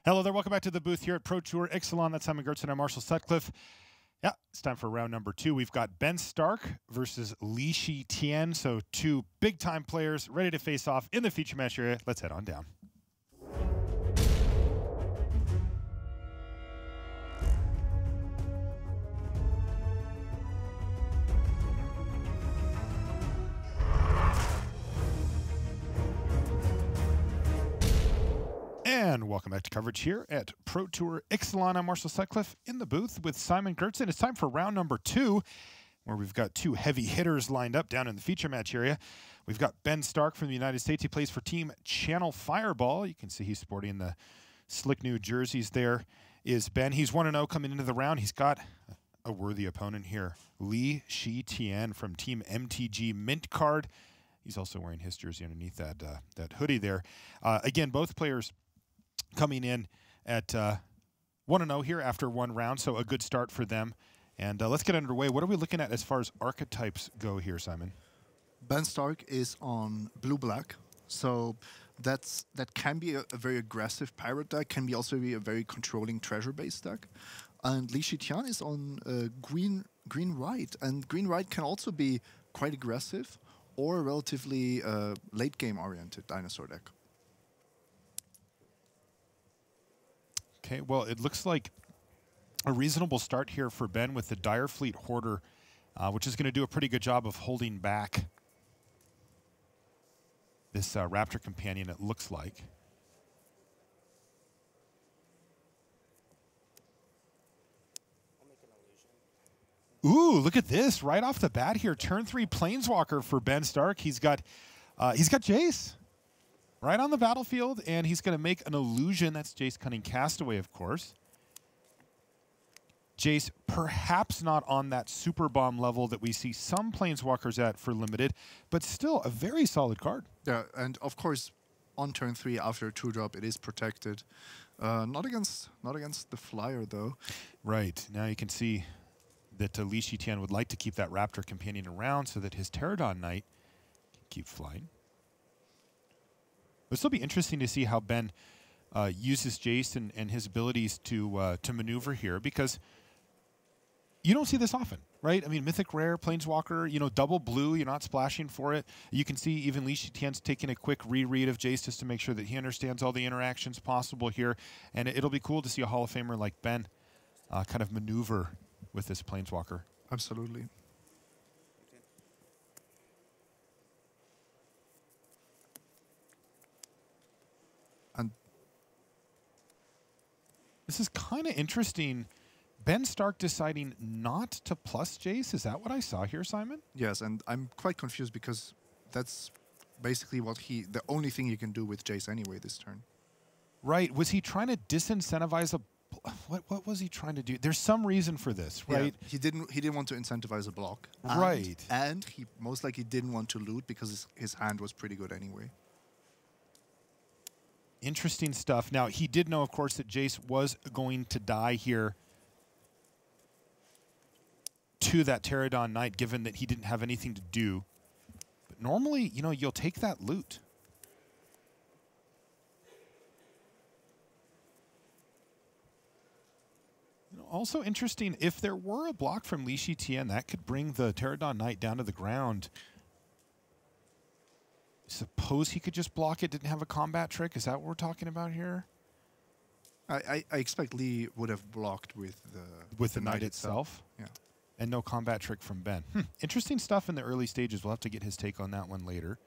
Hello there, welcome back to the booth here at Pro Tour Ixalan. That's Simon Gertzen and Marshall Sutcliffe. Yeah, it's time for round number 2. We've got Ben Stark versus Lee Shi Tian. So two big-time players ready to face off in the feature match area. Let's head on down. And welcome back to coverage here at Pro Tour Ixalan. I'm Marshall Sutcliffe in the booth with Simon Gertzen. It's time for round number 2, where we've got two heavy hitters lined up down in the feature match area. We've got Ben Stark from the United States. He plays for Team Channel Fireball. You can see he's sporting the slick new jerseys. There is Ben. He's 1-0 coming into the round. He's got a worthy opponent here, Lee Shi Tian from Team MTG Mint Card. He's also wearing his jersey underneath that hoodie there. Again, both players coming in at 1-0 here after one round, so a good start for them. And let's get underway. What are we looking at as far as archetypes go here, Simon? Ben Stark is on blue-black, so that can be a very aggressive pirate deck, can be also be a very controlling treasure-based deck. And Lee Shi Tian is on green-white, and green-white can also be quite aggressive or a relatively late-game-oriented dinosaur deck. Okay, well, it looks like a reasonable start here for Ben with the Direfleet Hoarder, which is going to do a pretty good job of holding back this Raptor Companion, it looks like. Ooh, look at this. Right off the bat here, turn 3 Planeswalker for Ben Stark. He's got Jace right on the battlefield, and he's going to make an illusion. That's Jace Cunning Castaway, of course. Jace perhaps not on that super bomb level that we see some Planeswalkers at for limited, but still a very solid card. Yeah, and of course, on turn 3 after a 2-drop, it is protected. Not against the flyer, though. Right. Now you can see that Lee Shi Tian would like to keep that Raptor Companion around so that his Pterodon Knight can keep flying. It'll still be interesting to see how Ben uses Jace and his abilities to maneuver here, because you don't see this often, right? I mean, Mythic Rare, Planeswalker, you know, double blue, you're not splashing for it. You can see even Lee Shi Tian's taking a quick reread of Jace just to make sure that he understands all the interactions possible here. And it'll be cool to see a Hall of Famer like Ben kind of maneuver with this Planeswalker. Absolutely. And this is kind of interesting. Ben Stark deciding not to plus Jace. Is that what I saw here, Simon? yes, and I'm quite confused because that's basically the only thing he can do with Jace anyway this turn. Right. Was he trying to disincentivize a... What was he trying to do? There's some reason for this, right? Yeah, he didn't want to incentivize a block. Right. And he most likely didn't want to loot because his hand was pretty good anyway. Interesting stuff. Now, he did know, of course, that Jace was going to die here to that Pterodon Knight, given that he didn't have anything to do. But normally, you know, you'll take that loot. You know, also interesting, if there were a block from Lee Shi Tian, that could bring the Pterodon Knight down to the ground. Suppose he could just block it, didn't have a combat trick. Is that what we're talking about here? I expect Lee would have blocked with the knight itself. Yeah. And no combat trick from Ben. Interesting stuff in the early stages. We'll have to get his take on that one later.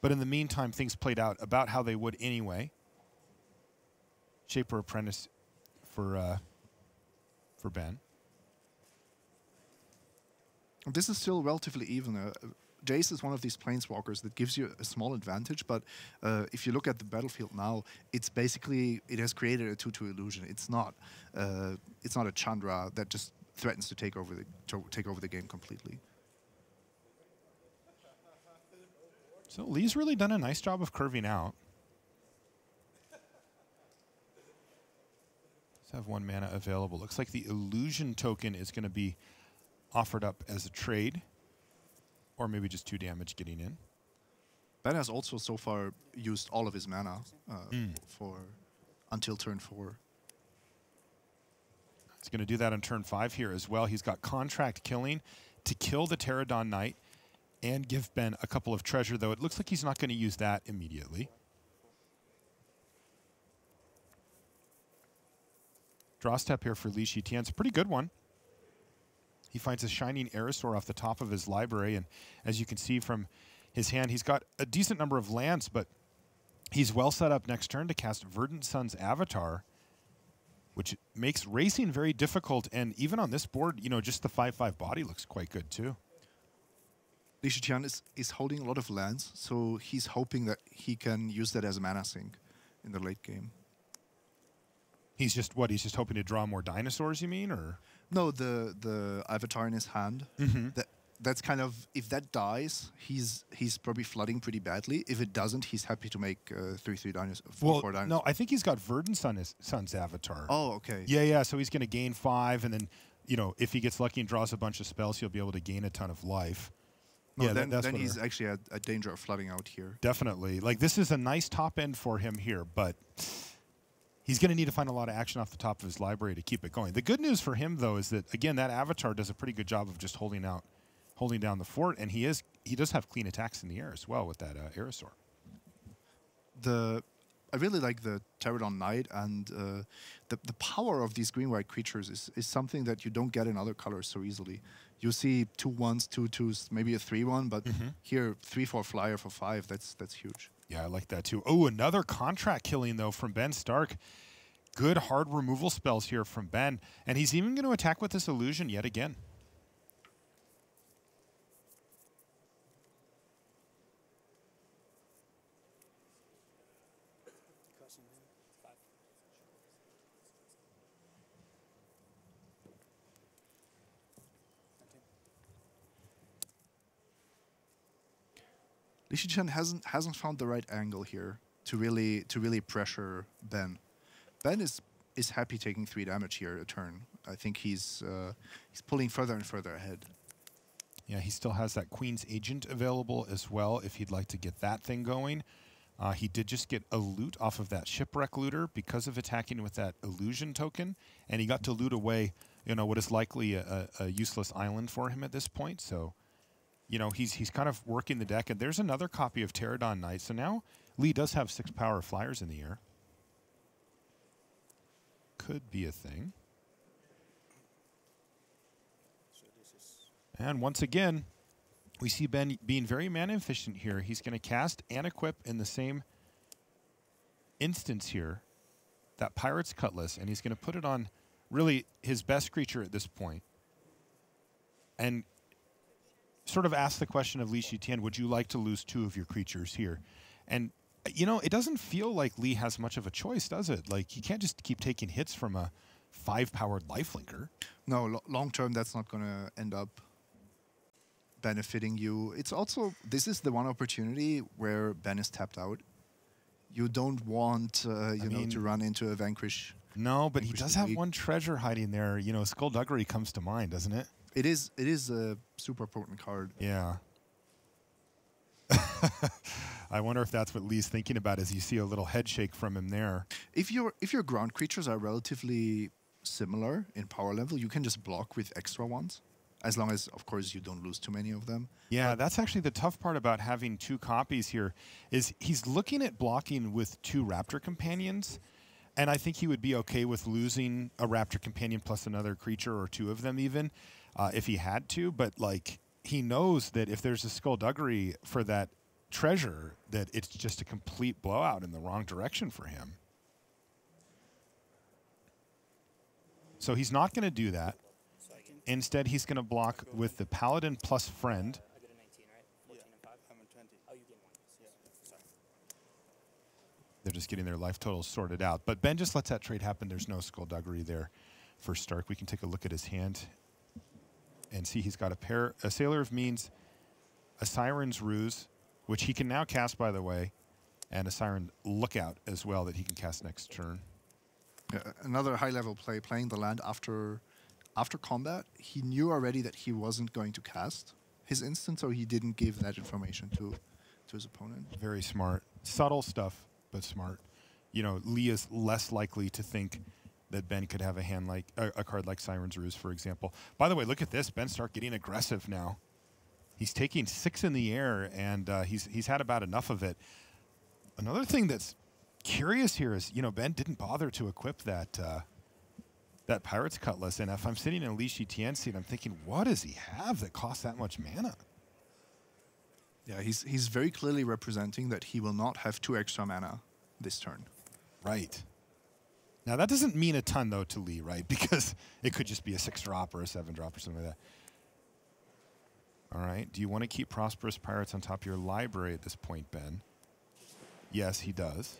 But in the meantime, things played out about how they would anyway. Shaper Apprentice for Ben. This is still relatively even. Jace is one of these Planeswalkers that gives you a small advantage, but if you look at the battlefield now, it's basically, it has created a 2-2 illusion. It's not a Chandra that just threatens to take over the game completely. So Lee's really done a nice job of curving out. Let's have 1 mana available. Looks like the illusion token is going to be offered up as a trade, or maybe just 2 damage getting in. Ben has also so far used all of his mana for until turn 4. He's going to do that on turn 5 here as well. He's got Contract Killing to kill the Pterodon Knight and give Ben a couple of treasure, though it looks like he's not going to use that immediately. Draw step here for Lee Shi Tian. It's a pretty good one. He finds a Shining Aerosaur off the top of his library, and as you can see from his hand, he's got a decent number of lands, but he's well set up next turn to cast Verdant Sun's Avatar, which makes racing very difficult, and even on this board, you know, just the 5/5 body looks quite good too. Lee Shi Tian is holding a lot of lands, so he's hoping that he can use that as a mana sink in the late game. He's just what? He's just hoping to draw more dinosaurs, you mean, or? No, the Avatar in his hand. That's kind of, if that dies, he's probably flooding pretty badly. If it doesn't, he's happy to make 3/3 dinosaurs. Well, 4 dinosaurs. no, I think he's got Verdant Sun's Avatar. Oh, okay. Yeah. So he's going to gain 5, and then, you know, if he gets lucky and draws a bunch of spells, he'll be able to gain a ton of life. No, yeah, then he's actually at danger of flooding out here. Definitely. Like, this is a nice top end for him here, but he's going to need to find a lot of action off the top of his library to keep it going. The good news for him, though, is that, again, that Avatar does a pretty good job of just holding down the fort, and he does have clean attacks in the air as well with that Aerosaur. I really like the Pterodon Knight, and the power of these green-white creatures is something that you don't get in other colors so easily. You see 2 1s, 2 2s, maybe a 3/1, but here 3/4 flyer for 5. That's huge. Yeah, I like that too. Oh, another Contract Killing though from Ben Stark. Good hard removal spells here from Ben, and he's even going to attack with this illusion yet again. Lee Shi Tian hasn't found the right angle here to really pressure Ben. Ben is happy taking 3 damage here a turn. I think he's pulling further and further ahead. Yeah, he still has that Queen's Agent available as well if he'd like to get that thing going. He did just get a loot off of that Shipwreck Looter because of attacking with that illusion token, and he got to loot away, you know, what is likely a useless island for him at this point. So, you know, he's kind of working the deck, and there's another copy of Pterodon Knight. So now Lee does have 6 power flyers in the air. Could be a thing. And once again, we see Ben being very mana efficient here. He's going to cast and equip in the same instance here, that Pirate's Cutlass, and he's going to put it on really his best creature at this point. And sort of ask the question of Lee Shi Tian, would you like to lose 2 of your creatures here? And, you know, it doesn't feel like Lee has much of a choice, does it? Like, he can't just keep taking hits from a 5-powered lifelinker. No, long term, that's not going to end up benefiting you. It's also, this is the one opportunity where Ben is tapped out. You don't want, to run into a Vanquish. No, but he does have 1 treasure hiding there. You know, Skullduggery comes to mind, doesn't it? It is a super potent card. Yeah. I wonder if that's what Lee's thinking about as you see a little head shake from him there. If your ground creatures are relatively similar in power level, you can just block with extra ones, as long as, of course, you don't lose too many of them. Yeah, but that's actually the tough part about having 2 copies here, is he's looking at blocking with 2 Raptor Companions, and I think he would be okay with losing a Raptor Companion plus another creature, or 2 of them even, if he had to. But, like, he knows that if there's a Skullduggery for that treasure, that it's just a complete blowout in the wrong direction for him. So he's not going to do that. Instead, he's going to block with the Paladin plus Friend. I got a 19, right? 14 and 5? I'm on 20. Oh, you gained 1. Yeah. Sorry. They're just getting their life totals sorted out. But Ben just lets that trade happen. There's no Skullduggery there for Stark. We can take a look at his hand and see he's got a Sailor of Means, a Siren's Ruse, which he can now cast, by the way, and a Siren Lookout as well that he can cast next turn. Another high-level play, playing the land after combat. He knew already that he wasn't going to cast his instant, so he didn't give that information to his opponent. Very smart. Subtle stuff, but smart. you know, Lee is less likely to think that Ben could have a hand like a card like Siren's Ruse, for example. By the way, look at this. Ben Stark getting aggressive now. He's taking 6 in the air, and he's had about enough of it. Another thing that's curious here is, you know, Ben didn't bother to equip that that Pirate's Cutlass, and if I'm sitting in a Lee Shi Tian seat, I'm thinking, what does he have that costs that much mana? Yeah, he's very clearly representing that he will not have 2 extra mana this turn. Right. Now, that doesn't mean a ton, though, to Lee, right? Because it could just be a 6-drop or a 7-drop or something like that. All right. Do you want to keep Prosperous Pirates on top of your library at this point, Ben? Yes, he does.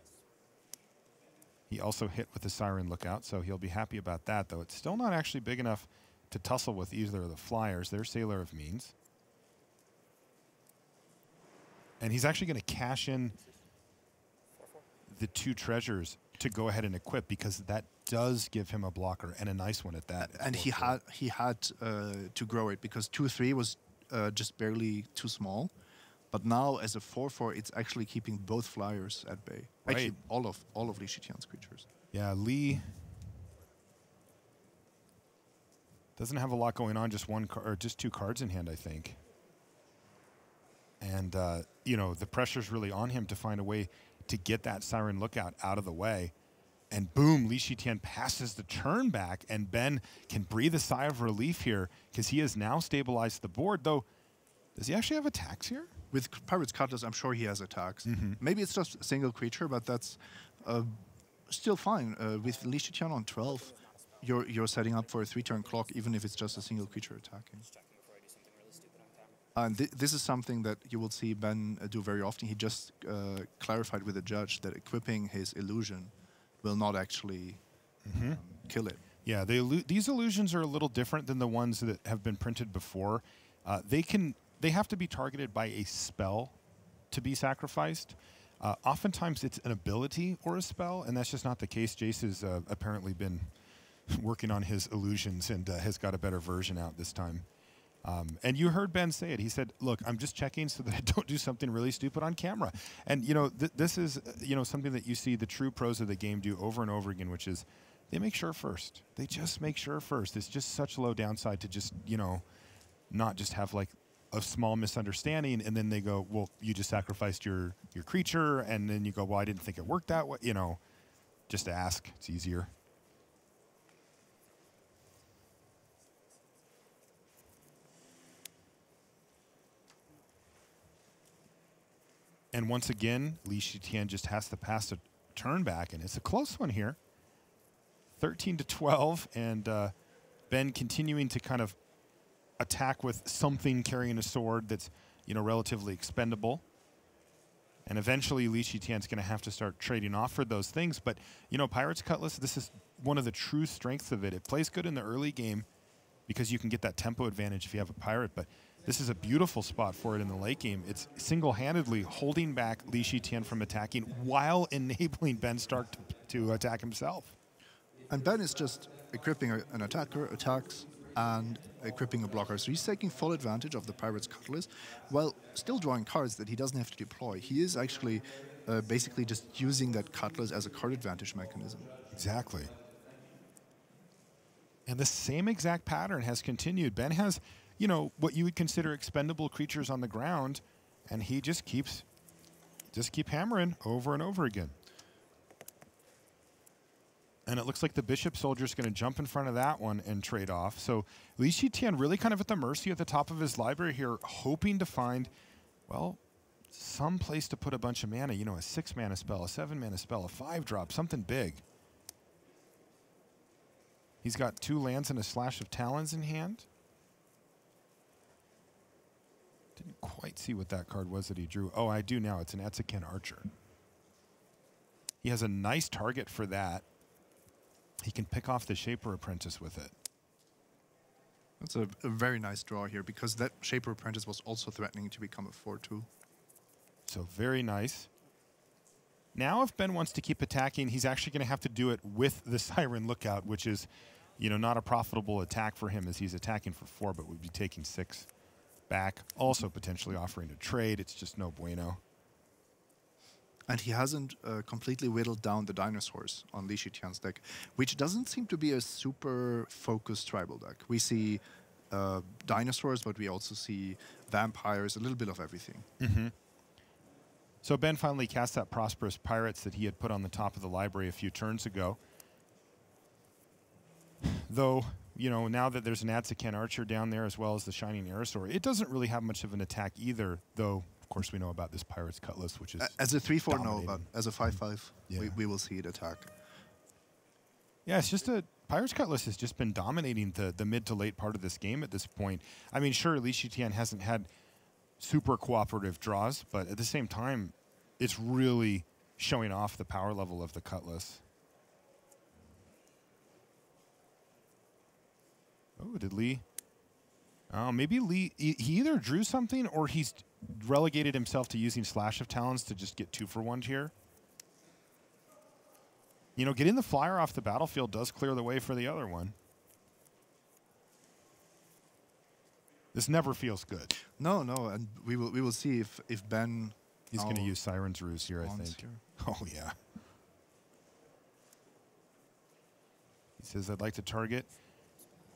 He also hit with the Siren Lookout, so he'll be happy about that, though. It's still not actually big enough to tussle with either of the flyers. They're Sailor of Means. And he's actually going to cash in the 2 treasures to go ahead and equip, because that does give him a blocker, and a nice one at that. And he had to grow it, because 2/3 was just barely too small. But now, as a 4/4, it's actually keeping both flyers at bay. Right. Actually, all of Lee Shi Tian's creatures. Yeah, Lee doesn't have a lot going on. Just or just 2 cards in hand, I think. And you know, the pressure's really on him to find a way to get that Siren Lookout out of the way. And boom, Lee Shi Tian passes the turn back, and Ben can breathe a sigh of relief here, because he has now stabilized the board. Though, does he actually have attacks here? With Pirate's Cutlass, I'm sure he has attacks. Maybe it's just a single creature, but that's still fine. With Lee Shi Tian on 12, you're setting up for a 3-turn clock, even if it's just a single creature attacking. And this is something that you will see Ben do very often. He just clarified with the judge that equipping his illusion will not actually kill it. Yeah, these illusions are a little different than the ones that have been printed before. They have to be targeted by a spell to be sacrificed. Oftentimes it's an ability or a spell, and that's just not the case. Jace has apparently been working on his illusions and has got a better version out this time. And you heard Ben say it. He said, look, I'm just checking so that I don't do something really stupid on camera. And, you know, this is, you know, something that you see the true pros of the game do over and over again, which is they make sure first. They just make sure first. It's just such low downside to just, you know, not just have like a small misunderstanding, and then they go, well, you just sacrificed your creature, and then you go, well, I didn't think it worked that way. You know, just ask. It's easier. And once again, Lee Shi Tian just has to pass a turn back, and it's a close one here. 13-12, and Ben continuing to kind of attack with something carrying a sword that's, you know, relatively expendable. And eventually Lee Shi Tian's going to have to start trading off for those things. But, you know, Pirate's Cutlass, this is one of the true strengths of it. It plays good in the early game because you can get that tempo advantage if you have a pirate, but this is a beautiful spot for it in the late game. It's single-handedly holding back Lee Shi Tian from attacking while enabling Ben Stark to attack himself. And Ben is just equipping an attacker, attacks, and equipping a blocker. So he's taking full advantage of the Pirate's Cutlass while still drawing cards that he doesn't have to deploy. He is actually basically just using that Cutlass as a card advantage mechanism. Exactly. And the same exact pattern has continued. Ben has, you know, what you would consider expendable creatures on the ground, and he just keep hammering over and over again. And it looks like the Bishop Soldier's going to jump in front of that one and trade off. So Lee Shi Tian really kind of at the mercy at the top of his library here, hoping to find, well, some place to put a bunch of mana. You know, a 6-mana spell, a 7-mana spell, a 5-drop, something big. He's got 2 lands and a Slash of Talons in hand. Didn't quite see what that card was that he drew. Oh, I do now. It's an Etzaken Archer. He has a nice target for that. He can pick off the Shaper Apprentice with it. That's a very nice draw here, because that Shaper Apprentice was also threatening to become a 4/2. So very nice. Now if Ben wants to keep attacking, he's actually going to have to do it with the Siren Lookout, which is, you know, not a profitable attack for him as he's attacking for 4, but would be taking 6 back. Also potentially offering a trade. It's just no bueno. And he hasn't completely whittled down the dinosaurs on Lee Shi Tian's deck, which doesn't seem to be a super focused tribal deck. We see dinosaurs, but we also see vampires, a little bit of everything. So Ben finally cast that Prosperous Pirates that he had put on the top of the library a few turns ago. Though, you know, now that there's an Adsakan Archer down there as well as the Shining Aerosaur, it doesn't really have much of an attack either, though, of course, we know about this Pirate's Cutlass, which is as a 3/4, no, dominating. but as a 5/5, Yeah. we will see it attack. Yeah, it's just Pirate's Cutlass has just been dominating the mid to late part of this game at this point. I mean, sure, Lee Shi Tian hasn't had super cooperative draws, but at the same time, it's really showing off the power level of the Cutlass. Oh, did Lee? Oh, maybe Lee, he either drew something or he's relegated himself to using Slash of Talons to just get 2-for-1 here. You know, getting the flyer off the battlefield does clear the way for the other one. This never feels good. No, and we will see if Ben. He's going to use Siren's Ruse here, I think. Here. Oh, yeah. He says, I'd like to target.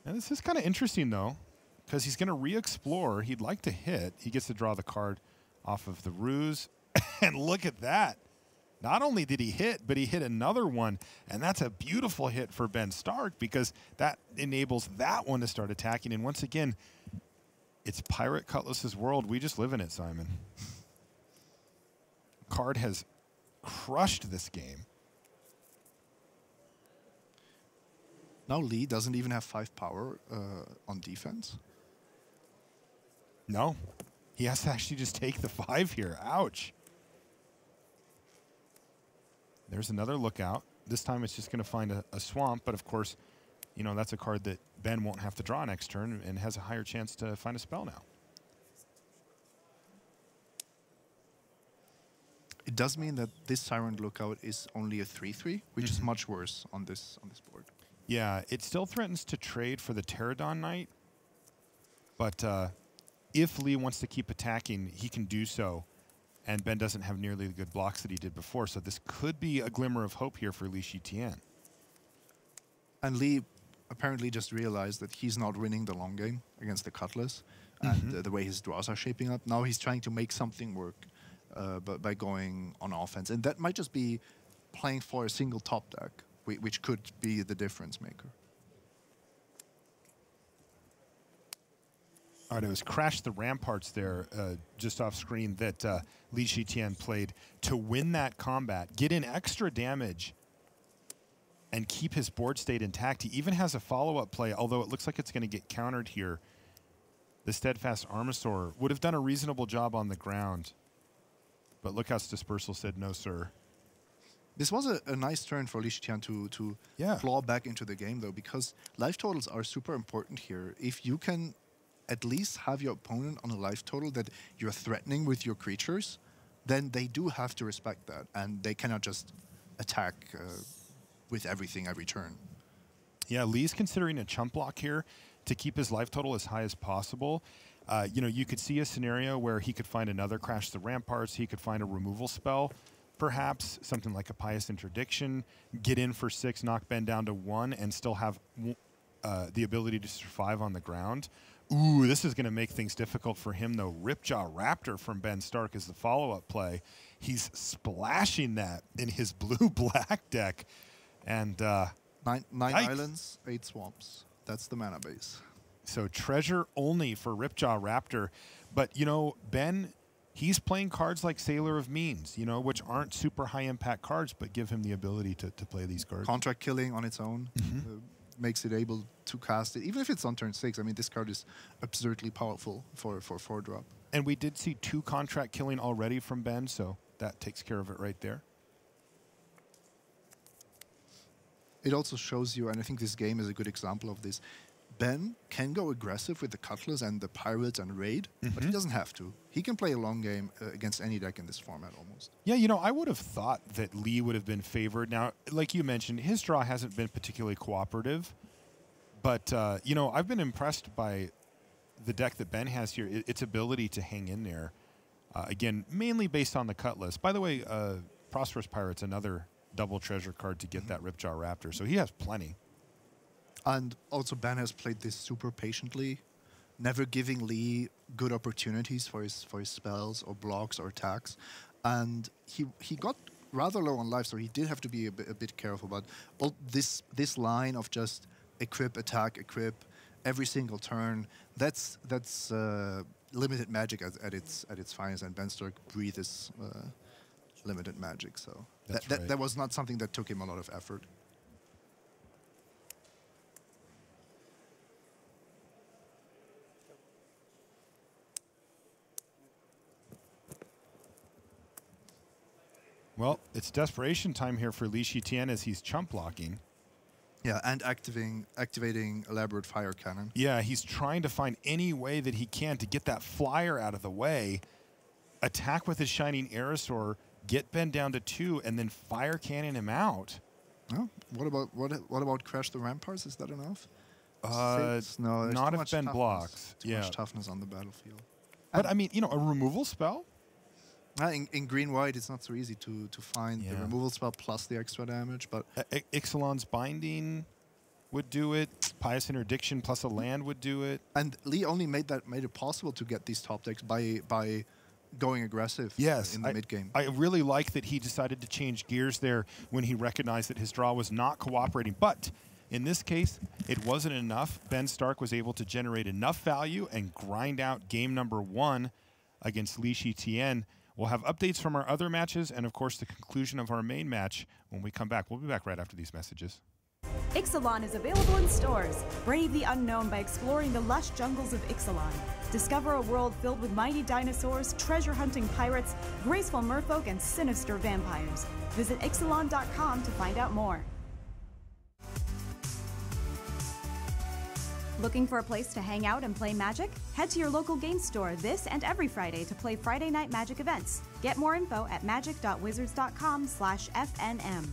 And this is kind of interesting, though, because he's going to re-explore. He'd like to hit. He gets to draw the card off of the Ruse. And look at that. Not only did he hit, but he hit another one. And that's a beautiful hit for Ben Stark because that enables that one to start attacking. And once again, it's Pirate Cutlass's world. We just live in it, Simon. Card has crushed this game. Now Lee doesn't even have 5 power on defense. No. He has to actually just take the 5 here. Ouch. There's another lookout. This time it's just going to find a swamp, but of course, you know, that's a card that Ben won't have to draw next turn and has a higher chance to find a spell now. It does mean that this Siren Lookout is only a 3/3, which is much worse on this board. Yeah, it still threatens to trade for the Pterodon Knight, but if Lee wants to keep attacking, he can do so, and Ben doesn't have nearly the good blocks that he did before, so this could be a glimmer of hope here for Lee Shi Tian. And Lee apparently just realized that he's not winning the long game against the Cutlass, and the way his draws are shaping up. Now he's trying to make something work but by going on offense, and that might just be playing for a single top deck, which could be the difference maker. All right, it was Crash the Ramparts there, just off screen, that Lee Shi Tian played to win that combat, get in extra damage, and keep his board state intact. He even has a follow-up play, although it looks like it's going to get countered here. The Steadfast Armasaur would have done a reasonable job on the ground, but Lookout's Dispersal said no, sir. This was a nice turn for Lee Shi Tian to claw back into the game, though, because life totals are super important here. If you can at least have your opponent on a life total that you're threatening with your creatures, then they do have to respect that, and they cannot just attack with everything every turn. Yeah, Lee's considering a chump block here to keep his life total as high as possible. You know, you could see a scenario where he could find another Crash the Ramparts, he could find a removal spell, perhaps something like a Pious Interdiction, get in for 6, knock Ben down to 1, and still have the ability to survive on the ground. Ooh, this is going to make things difficult for him, though. Ripjaw Raptor from Ben Stark is the follow-up play. He's splashing that in his blue-black deck. And 9 islands, 8 swamps. That's the mana base. So treasure only for Ripjaw Raptor. But, you know, Ben, he's playing cards like Sailor of Means, you know, which aren't super high-impact cards, but give him the ability to play these cards. Contract Killing on its own makes it able to cast it. Even if it's on turn 6, I mean, this card is absurdly powerful for 4-drop. And we did see 2 Contract Killing already from Ben, so that takes care of it right there. It also shows you, and I think this game is a good example of this, Ben can go aggressive with the Cutlass and the Pirates and Raid, but he doesn't have to. He can play a long game against any deck in this format almost. Yeah, you know, I would have thought that Lee would have been favored. Now, like you mentioned, his draw hasn't been particularly cooperative, but, you know, I've been impressed by the deck that Ben has here, its ability to hang in there. Again, mainly based on the Cutlass. By the way, Prosperous Pirate's another double treasure card to get that Ripjaw Raptor. So he has plenty. And also Ben has played this super patiently, never giving Lee good opportunities for his spells or blocks or attacks. And he got rather low on life, so he did have to be a bit careful. But all this line of just equip, attack, equip every single turn, that's limited magic at its finest. And Ben Stark breathes limited magic, so that was not something that took him a lot of effort. Well, it's desperation time here for Lee Shi Tian as he's chump blocking. Yeah, and activating Elaborate Fire Cannon. Yeah, he's trying to find any way that he can to get that flyer out of the way, attack with his Shining Aerosaur, get Ben down to 2, and then fire cannon him out. Oh, what about Crash the Ramparts? Is that enough? No, not if Ben blocks. Too much toughness on the battlefield. But I mean, you know, a removal spell. In green-white, it's not so easy to find the removal spell plus the extra damage. But Ixalan's Binding would do it. Pious Interdiction plus a land would do it. And Lee only made it possible to get these top decks by going aggressive in the mid-game. I really like that he decided to change gears there when he recognized that his draw was not cooperating. But in this case, it wasn't enough. Ben Stark was able to generate enough value and grind out game number 1 against Lee Shi Tian. We'll have updates from our other matches and, of course, the conclusion of our main match when we come back. We'll be back right after these messages. Ixalan is available in stores. Brave the unknown by exploring the lush jungles of Ixalan. Discover a world filled with mighty dinosaurs, treasure-hunting pirates, graceful merfolk, and sinister vampires. Visit Ixalan.com to find out more. Looking for a place to hang out and play Magic? Head to your local game store this and every Friday to play Friday Night Magic events. Get more info at magic.wizards.com/FNM.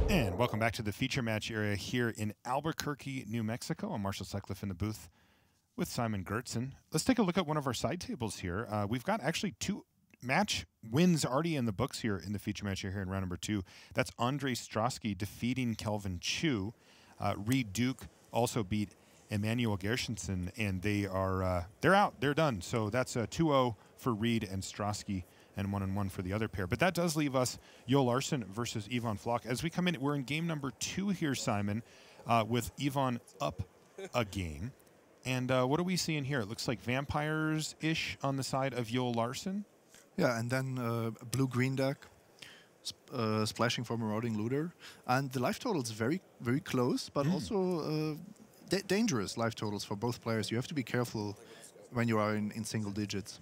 And welcome back to the feature match area here in Albuquerque, New Mexico. I'm Marshall Sutcliffe in the booth with Simon Gertzen. Let's take a look at one of our side tables here. We've got actually 2 match wins already in the books here in the feature match here in round number 2. That's Andre Strosky defeating Kelvin Chu. Reed Duke also beat Emmanuel Gershenson, and they're out. They're done. So that's a 2-0 for Reed and Strosky, and 1-1 for the other pair. But that does leave us Jo Larsen versus Yvonne Flock. As we come in, we're in game number 2 here, Simon, with Yvonne up a game. And what are we seeing here? It looks like vampires-ish on the side of Joel Larsen. Yeah, and then blue-green deck, splashing for Marauding Looter. And the life total is very, very close, but also dangerous life totals for both players. You have to be careful when you are in single digits.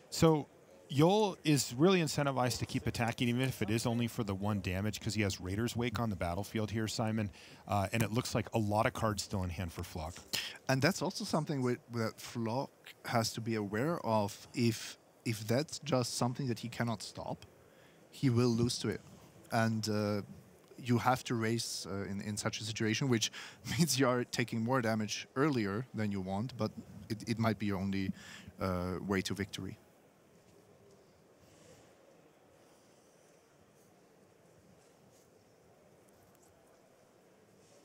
So Joel is really incentivized to keep attacking, even if it is only for the 1 damage, because he has Raider's Wake on the battlefield here, Simon. And it looks like a lot of cards still in hand for Flock. And that's also something that Flock has to be aware of. If that's just something that he cannot stop, he will lose to it. And you have to race in such a situation, which means you are taking more damage earlier than you want, but it might be your only way to victory.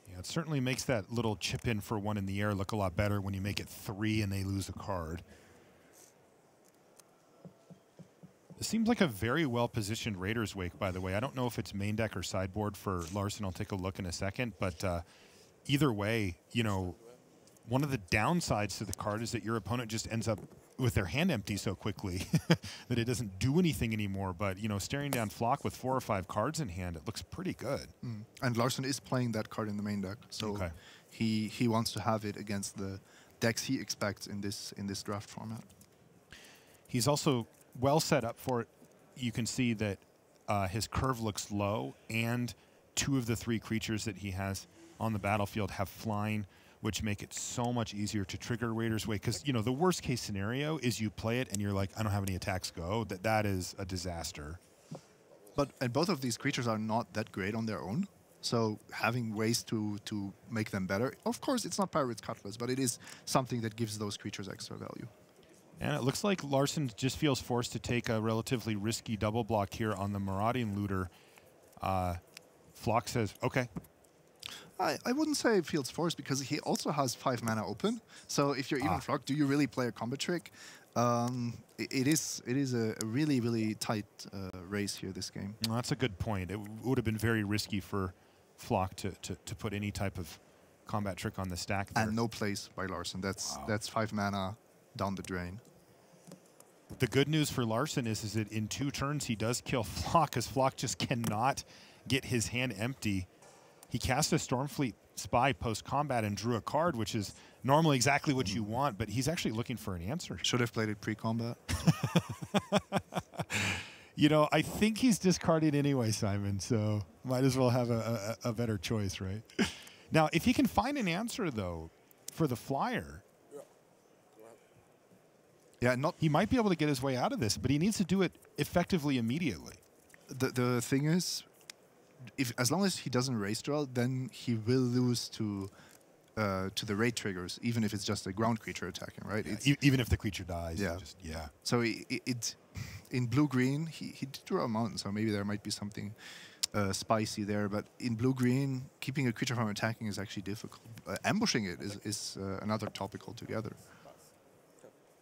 Yeah, it certainly makes that little chip in for 1 in the air look a lot better when you make it 3 and they lose a card. It seems like a very well-positioned Raider's Wake, by the way. I don't know if it's main deck or sideboard for Larsen. I'll take a look in a second. But either way, you know, one of the downsides to the card is that your opponent just ends up with their hand empty so quickly that it doesn't do anything anymore. But, you know, staring down Flock with 4 or 5 cards in hand, it looks pretty good. And Larsen is playing that card in the main deck. So he wants to have it against the decks he expects in this draft format. He's also well set up for it. You can see that his curve looks low, and 2 of the 3 creatures that he has on the battlefield have flying, which make it so much easier to trigger Raider's Wake. Because, you know, the worst case scenario is you play it and you're like, I don't have any attacks go. That is a disaster. And both of these creatures are not that great on their own. So having ways to make them better, of course, it's not Pirate's Cutlass, but it is something that gives those creatures extra value. And it looks like Larsen just feels forced to take a relatively risky double block here on the Marauding Looter. Flock says, okay. I wouldn't say it feels forced, because he also has 5 mana open. So if you're even Flock, do you really play a combat trick? It is a really, really tight race here, this game. Well, that's a good point. It would have been very risky for Flock to put any type of combat trick on the stack there. And no place by Larsen. That's 5 mana down the drain. The good news for Larsen is that in 2 turns he does kill Flock, because Flock just cannot get his hand empty. He cast a Stormfleet Spy post-combat and drew a card, which is normally exactly what you want, but he's actually looking for an answer. Should have played it pre-combat. You know, I think he's discarded anyway, Simon, so might as well have a better choice, right? Now, if he can find an answer, though, for the flyer, he might be able to get his way out of this, but he needs to do it effectively immediately. The thing is, as long as he doesn't race draw, then he will lose to the raid triggers, even if it's just a ground creature attacking, right? Yeah, even if the creature dies. Yeah. So in blue-green, he did draw a mountain, so maybe there might be something spicy there. But in blue-green, keeping a creature from attacking is actually difficult. Ambushing it is another topic altogether.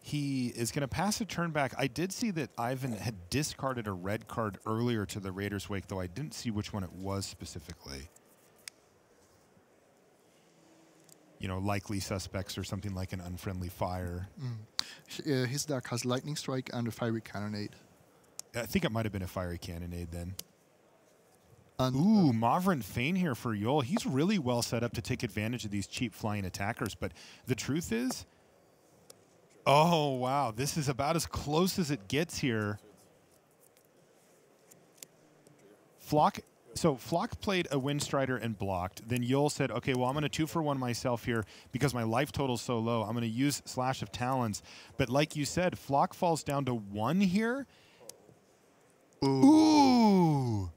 He is going to pass a turn back. I did see that Ivan had discarded a red card earlier to the Raider's Wake, though I didn't see which one it was specifically. You know, likely suspects or something like an Unfriendly Fire. His deck has Lightning Strike and a Fiery Cannonade. I think it might have been a Fiery Cannonade then. Ooh, Mauvrin Fane here for Joel. He's really well set up to take advantage of these cheap flying attackers, but the truth is, oh, wow. This is about as close as it gets here. Flock played a Windstrider and blocked. Then Joel said, okay, well, I'm going to 2-for-1 myself here because my life total's so low. I'm going to use Slash of Talons. But like you said, Flock falls down to 1 here. Ooh.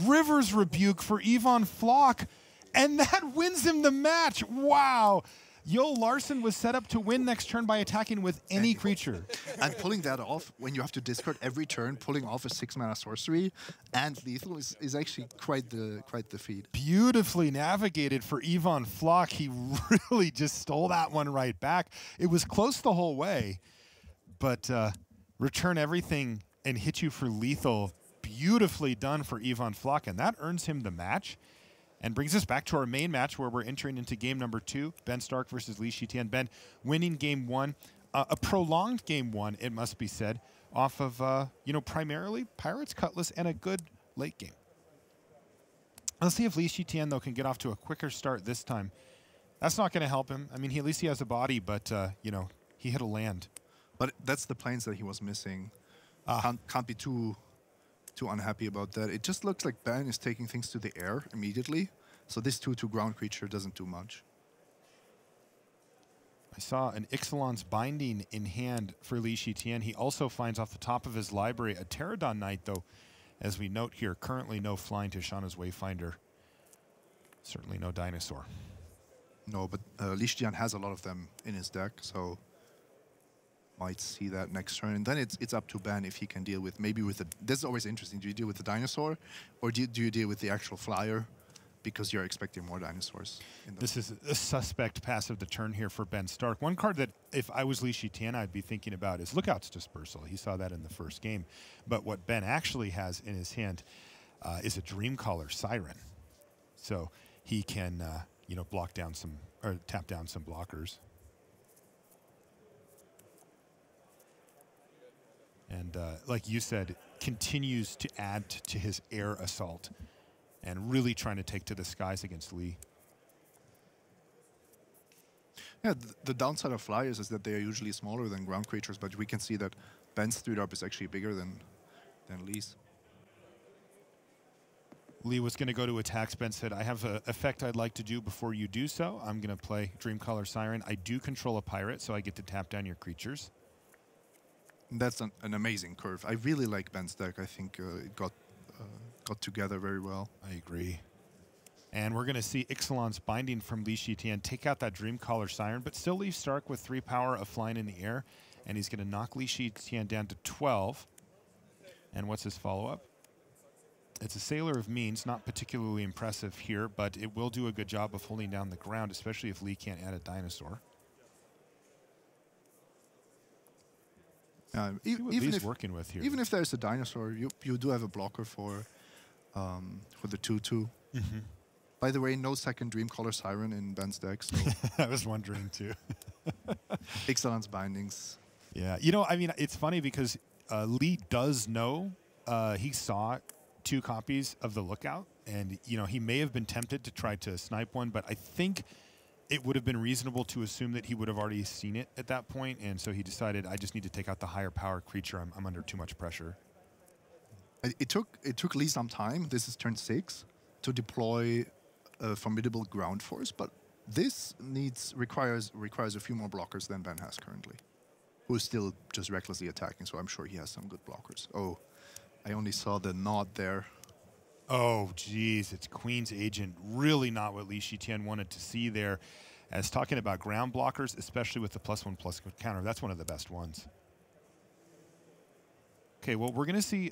River's Rebuke for Yvonne Flock. And that wins him the match. Wow. Joel Larsen was set up to win next turn by attacking with any creature. And pulling that off when you have to discard every turn, pulling off a 6-mana sorcery and lethal is actually quite the feat. Beautifully navigated for Yvonne Flock. He really just stole that one right back. It was close the whole way, but return everything and hit you for lethal. Beautifully done for Yvonne Flock, and that earns him the match. And brings us back to our main match where we're entering into game number 2. Ben Stark versus Lee Shi Tian. Ben winning game 1. A prolonged game 1, it must be said, off of, primarily Pirates, Cutlass, and a good late game. Let's see if Lee Shi Tian, though, can get off to a quicker start this time. That's not going to help him. I mean, at least he has a body, but, he hit a land. But that's the planes that he was missing. Can't be too unhappy about that. It just looks like Ben is taking things to the air immediately. So this 2/2 ground creature doesn't do much. I saw an Ixalan's Binding in hand for Lee Shi Tian. He also finds off the top of his library a Pterodon Knight, though, as we note here, currently no flying to Shauna's Wayfinder. Certainly no dinosaur. No, but Lee Shi Tian has a lot of them in his deck, so might see that next turn. And then it's up to Ben if he can deal with, maybe with the, this is always interesting, do you deal with the dinosaur or do you deal with the actual flyer? Because you're expecting more dinosaurs. This is a suspect pass of the turn here for Ben Stark. One card that, if I was Lee Shi Tian, I'd be thinking about is Lookout's Dispersal. He saw that in the first game. But what Ben actually has in his hand is a Dreamcaller Siren. So he can, block down some, or tap down some blockers. And like you said, continues to add to his air assault and really trying to take to the skies against Lee. Yeah, the downside of flyers is that they are usually smaller than ground creatures, but we can see that Ben's 3-drop is actually bigger than Lee's. Lee was going to go to attacks. Ben said, I have an effect I'd like to do before you do so. I'm going to play Dreamcaller Siren. I do control a pirate, so I get to tap down your creatures. That's an amazing curve. I really like Ben's deck. I think it got together very well. I agree. And we're going to see Ixalan's Binding from Lee Shi Tian take out that Dreamcaller Siren, but still leave Stark with 3 power of flying in the air. And he's going to knock Lee Shi Tian down to 12. And what's his follow-up? It's a Sailor of Means, not particularly impressive here, but it will do a good job of holding down the ground, especially if Lee can't add a dinosaur. Even if working with here. Even if there's a dinosaur, you do have a blocker for the 2/2. Mm-hmm. By the way, no second Dreamcaller Siren in Ben's deck. So I was wondering too. Ixalan's Bindings. Yeah, it's funny because Lee does know he saw 2 copies of the Lookout, and he may have been tempted to try to snipe one, but I think it would have been reasonable to assume that he would have already seen it at that point, and so he decided, I just need to take out the higher power creature. I'm under too much pressure. It took Lee some time. This is turn 6 to deploy a formidable ground force, but this requires a few more blockers than Ben has currently, who is still just recklessly attacking. So I'm sure he has some good blockers. Oh, I only saw the nod there. Oh, geez, it's Queen's Agent. Really not what Lee Shi Tian wanted to see there. As talking about ground blockers, especially with the +1/+1 counter, that's one of the best ones. Okay, well, we're going to see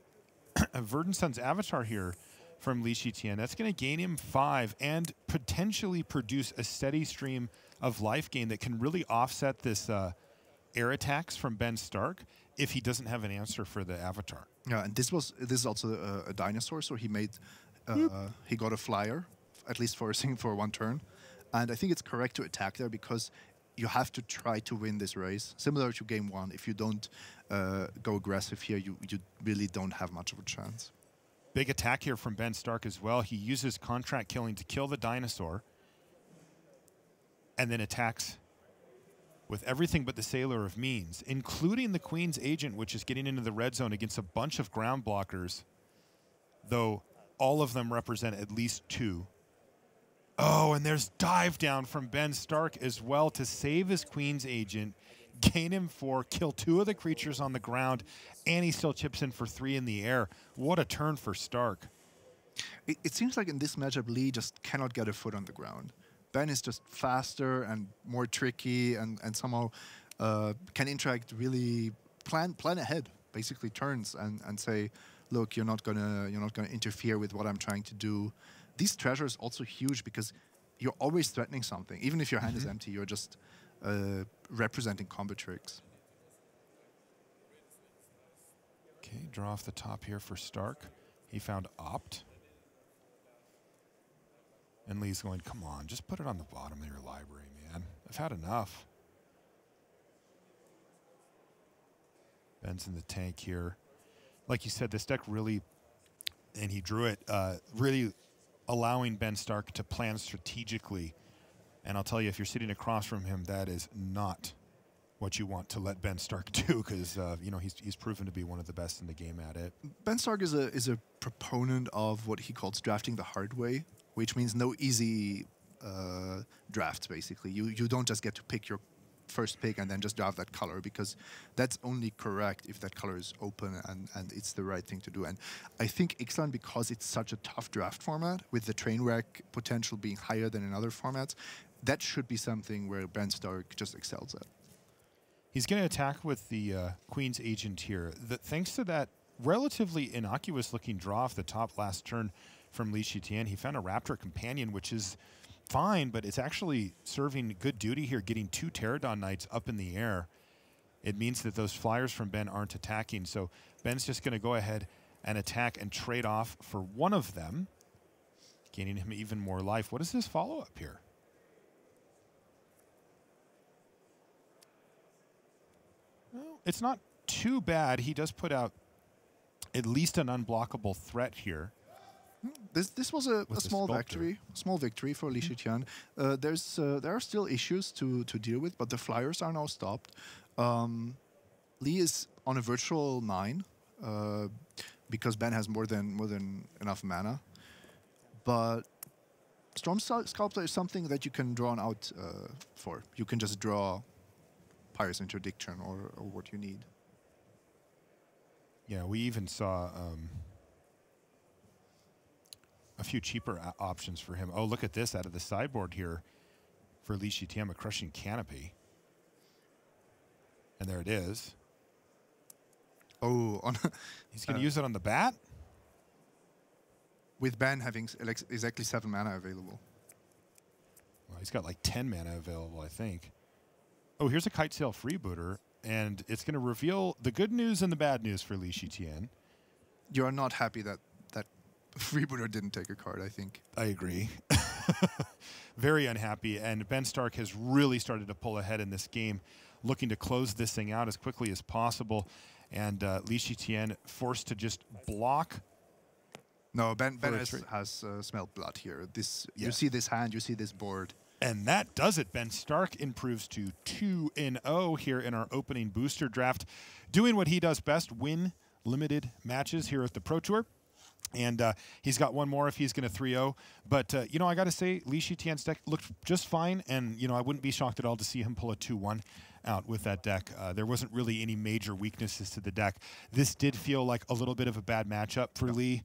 Verdenson's Avatar here from Lee Shi Tian. That's going to gain him 5 and potentially produce a steady stream of life gain that can really offset this air attacks from Ben Stark if he doesn't have an answer for the Avatar. Yeah, and this is also a dinosaur, so he got a flyer, at least for one turn, and I think it's correct to attack there because you have to try to win this race, similar to game 1. If you don't go aggressive here, you really don't have much of a chance. Big attack here from Ben Stark as well. He uses Contract Killing to kill the dinosaur, and then attacks with everything but the Sailor of Means, including the Queen's Agent, which is getting into the red zone against a bunch of ground blockers, though all of them represent at least 2. Oh, and there's dive down from Ben Stark as well to save his Queen's Agent, gain him 4, kill 2 of the creatures on the ground, and he still chips in for 3 in the air. What a turn for Stark. It seems like in this matchup, Lee just cannot get a foot on the ground. Ben is just faster and more tricky, and somehow can interact, really plan ahead, basically turns and say, look, you're not gonna interfere with what I'm trying to do. These treasures also huge because you're always threatening something. Even if your hand is empty, you're just representing combo tricks. Okay, draw off the top here for Stark. He found Opt. And Lee's going, come on, just put it on the bottom of your library, man. I've had enough. Ben's in the tank here. Like you said, this deck really, and he drew it, really allowing Ben Stark to plan strategically. And I'll tell you, if you're sitting across from him, that is not what you want to let Ben Stark do, because you know, he's proven to be one of the best in the game at it. Ben Stark is a proponent of what he calls drafting the hard way, which means no easy drafts, basically. You don't just get to pick your first pick and then just draft that color, because that's only correct if that color is open and it's the right thing to do. And I think Ixalan, because it's such a tough draft format, with the train wreck potential being higher than in other formats, that should be something where Ben Stark just excels at. He's going to attack with the Queen's Agent here. Thanks to that relatively innocuous-looking draw off the top last turn from Lee Shi Tian, he found a Raptor Companion, which is fine, but it's actually serving good duty here, getting 2 Pterodon Knights up in the air. It means that those flyers from Ben aren't attacking, so Ben's just going to go ahead and attack and trade off for one of them, gaining him even more life. What is this follow-up here? Well, it's not too bad. He does put out at least an unblockable threat here. This was a small victory for Lee Shi Tian. There are still issues to deal with, but the flyers are now stopped. Lee is on a virtual 9 because Ben has more than enough mana. But Storm Sculptor is something that you can draw an out for. You can just draw Pyrus Interdiction or what you need. Yeah, we even saw a few cheaper options for him. Oh, look at this out of the sideboard here for Lee Shi Tian, a Crushing Canopy. And there it is. Oh, he's going to use it on the bat? With Ben having exactly 7 mana available. Well, he's got like 10 mana available, I think. Oh, here's a Kite Sail Freebooter, and it's going to reveal the good news and the bad news for Lee Shi Tian. You're not happy that Freebooter didn't take a card, I think. I agree. Very unhappy, and Ben Stark has really started to pull ahead in this game, looking to close this thing out as quickly as possible, and Lee Shi Tian forced to just block. No, Ben has smelled blood here. You see this hand, you see this board. And that does it. Ben Stark improves to 2-0 here in our opening booster draft, doing what he does best, win limited matches here at the Pro Tour. And he's got one more if he's going to 3-0. But, you know, I got to say, Lee Shi Tian's deck looked just fine. And, you know, I wouldn't be shocked at all to see him pull a 2-1 out with that deck. There wasn't really any major weaknesses to the deck. This did feel like a little bit of a bad matchup for Lee.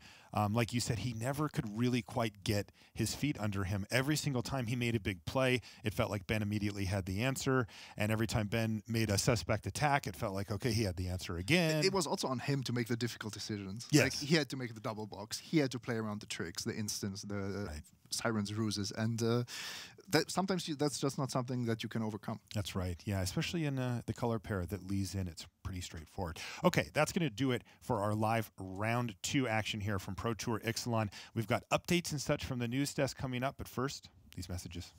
Like you said, he never could really quite get his feet under him. Every single time he made a big play, it felt like Ben immediately had the answer. And every time Ben made a suspect attack, it felt like, okay, he had the answer again. It was also on him to make the difficult decisions. Yes. Like, he had to make the double box. He had to play around the tricks, the instants, the Siren's ruses. And sometimes that's just not something that you can overcome. That's right. Yeah, especially in the color pair that Lee's in, it's pretty straightforward. Okay, that's going to do it for our live round 2 action here from Pro Tour Ixalan. We've got updates and such from the news desk coming up, but first, these messages.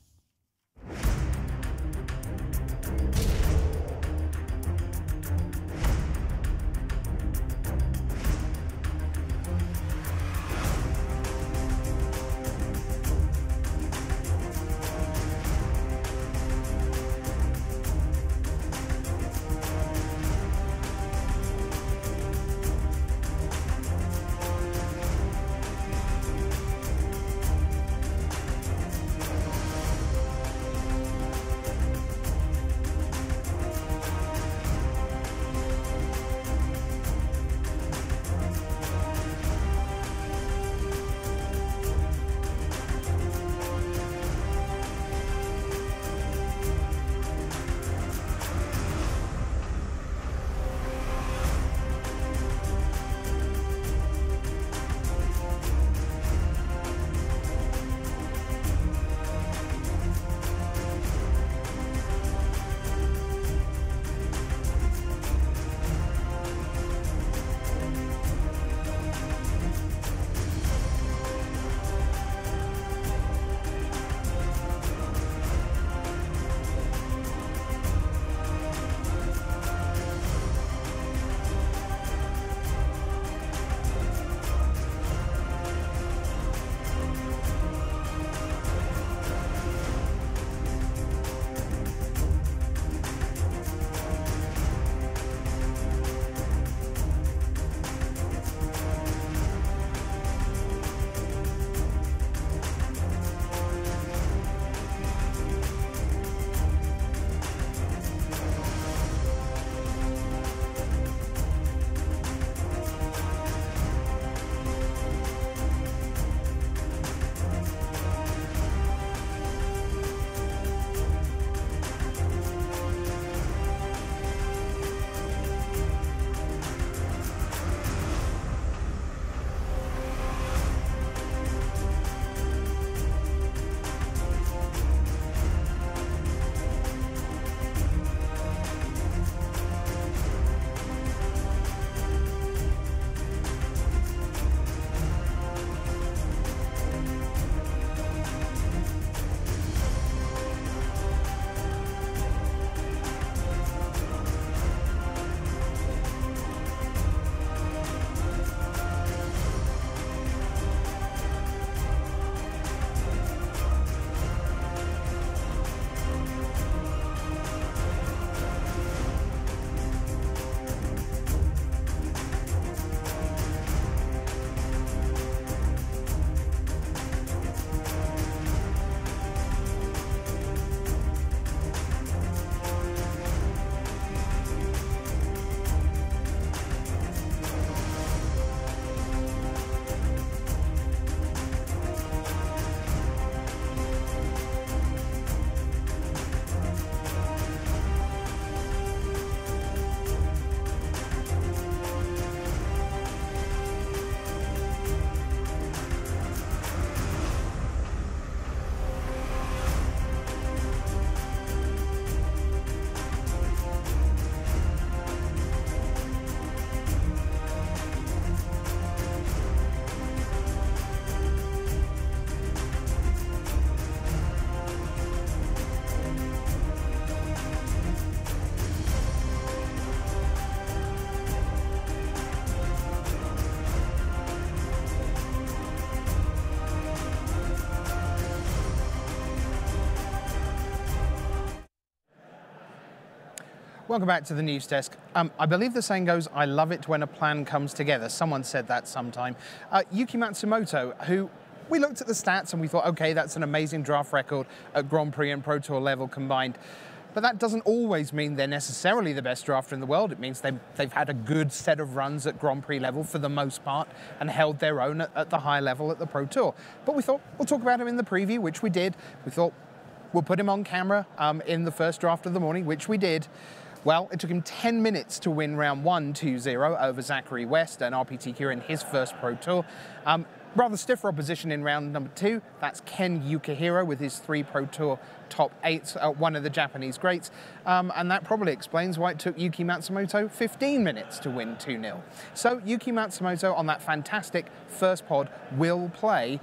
Welcome back to the news desk. I believe the saying goes, I love it when a plan comes together. Someone said that sometime. Yuki Matsumoto, who we looked at the stats and we thought, okay, that's an amazing draft record at Grand Prix and Pro Tour level combined. But that doesn't always mean they're necessarily the best drafter in the world. It means they've had a good set of runs at Grand Prix level for the most part and held their own at the high level at the Pro Tour. But we thought we'll talk about him in the preview, which we did. We thought we'll put him on camera in the first draft of the morning, which we did. Well, it took him 10 minutes to win round 1 2-0 over Zachary West and RPTQ in his first Pro Tour. Rather stiffer opposition in round number 2. That's Ken Yukihiro with his 3 Pro Tour top 8s, one of the Japanese greats. And that probably explains why it took Yuki Matsumoto 15 minutes to win 2-0. So Yuki Matsumoto on that fantastic first pod will play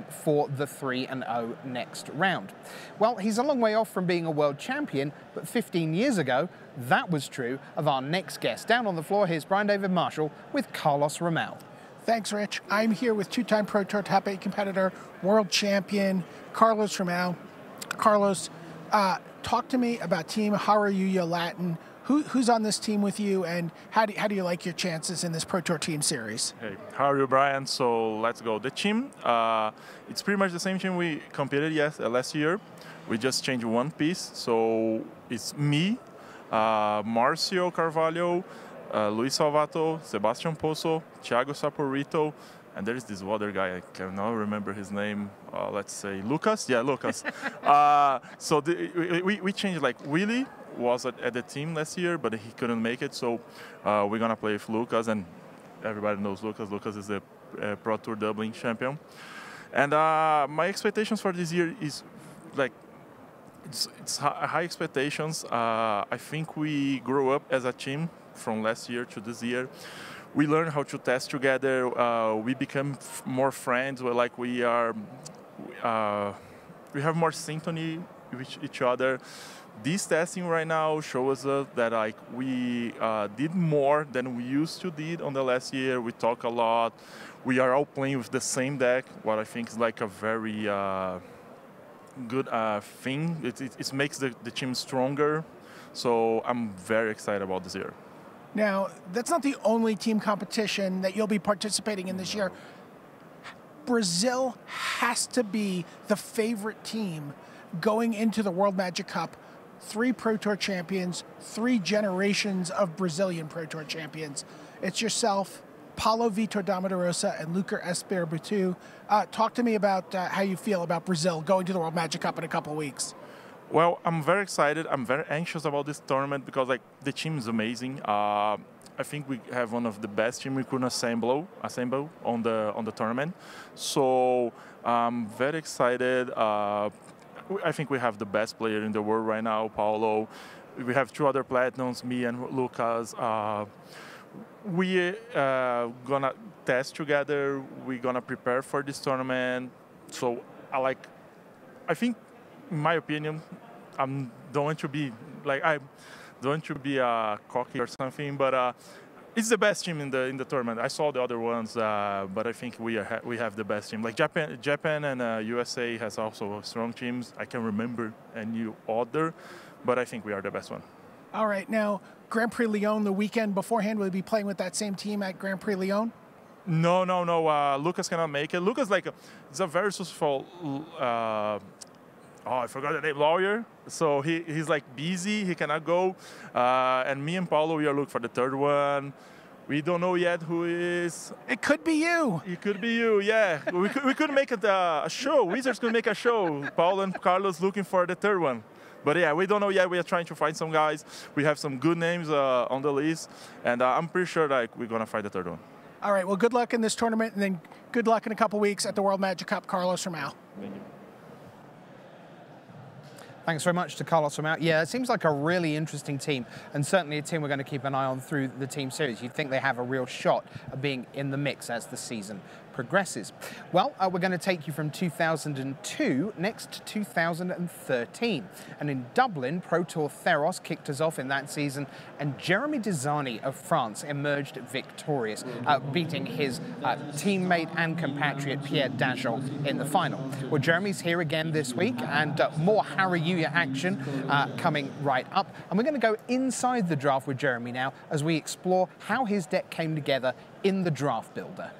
for the 3-0 next round. Well, he's a long way off from being a world champion, but 15 years ago, that was true of our next guest. Down on the floor, here's Brian David Marshall with Carlos Romão. Thanks, Rich. I'm here with 2-time Pro Tour top 8 competitor, world champion, Carlos Romão. Carlos, talk to me about Team Harayuya Latin. Who's on this team with you, and how do you like your chances in this Pro Tour team series? Hey, how are you, Brian? So let's go. The team, it's pretty much the same team we competed last year. We just changed one piece. So it's me, Marcio Carvalho, Luis Salvato, Sebastian Pozo, Thiago Saporito, and there is this other guy, I cannot remember his name, let's say Lucas? Yeah, Lucas. So we changed, like Willie was at the team last year, but he couldn't make it, so we're going to play with Lucas, and everybody knows Lucas. Lucas is the Pro Tour Dublin champion. And my expectations for this year is, like, it's high expectations. I think we grow up as a team from last year to this year. We learn how to test together. We become more friends. We have more synchrony with each other. This testing right now shows us that we did more than we used to did on the last year. We talk a lot. We are all playing with the same deck, what I think is like a very good thing. It makes the team stronger. So I'm very excited about this year. Now, that's not the only team competition that you'll be participating in this year. Brazil has to be the favorite team going into the World Magic Cup. 3 Pro Tour champions, 3 generations of Brazilian Pro Tour champions. It's yourself, Paulo Vitor Damarosa, and Lucas Espiritu. Talk to me about how you feel about Brazil going to the World Magic Cup in a couple of weeks. Well, I'm very excited. I'm very anxious about this tournament because the team is amazing. I think we have one of the best teams we could assemble on the tournament. So I'm very excited. I think we have the best player in the world right now, Paulo. We have 2 other platinums, me and Lucas. We're gonna test together. We're gonna prepare for this tournament. So I think, in my opinion, I don't want to be cocky or something, but it's the best team in the tournament. I saw the other ones, but I think we have the best team. Like Japan and USA has also strong teams. I can't remember any other, but I think we are the best one. All right, now Grand Prix Lyon the weekend beforehand, will you be playing with that same team at Grand Prix Lyon? No. Lucas cannot make it. Lucas is a very successful. I forgot the name, lawyer. So he's busy, he cannot go. And me and Paulo, we are looking for the 3rd one. We don't know yet who is. It could be you. It could be you, yeah. we could make it a show. Wizards could make a show. Paulo and Carlos looking for the 3rd one. But yeah, we don't know yet. We are trying to find some guys. We have some good names on the list. And I'm pretty sure we're going to find the 3rd one. All right, well, good luck in this tournament, and then good luck in a couple weeks at the World Magic Cup, Carlos Romão. Thank you. Thanks very much to Carlos Romão. Yeah, it seems like a really interesting team, and certainly a team we're going to keep an eye on through the team series. You'd think they have a real shot of being in the mix as the season progresses. Well, we're going to take you from 2002 next to 2013. And in Dublin, Pro Tour Theros kicked us off in that season, and Jeremy Desani of France emerged victorious, beating his teammate and compatriot Pierre Dajon in the final. Well, Jeremy's here again this week, and more Hara-Yuya action coming right up. And we're going to go inside the draft with Jeremy now as we explore how his deck came together in the draft builder.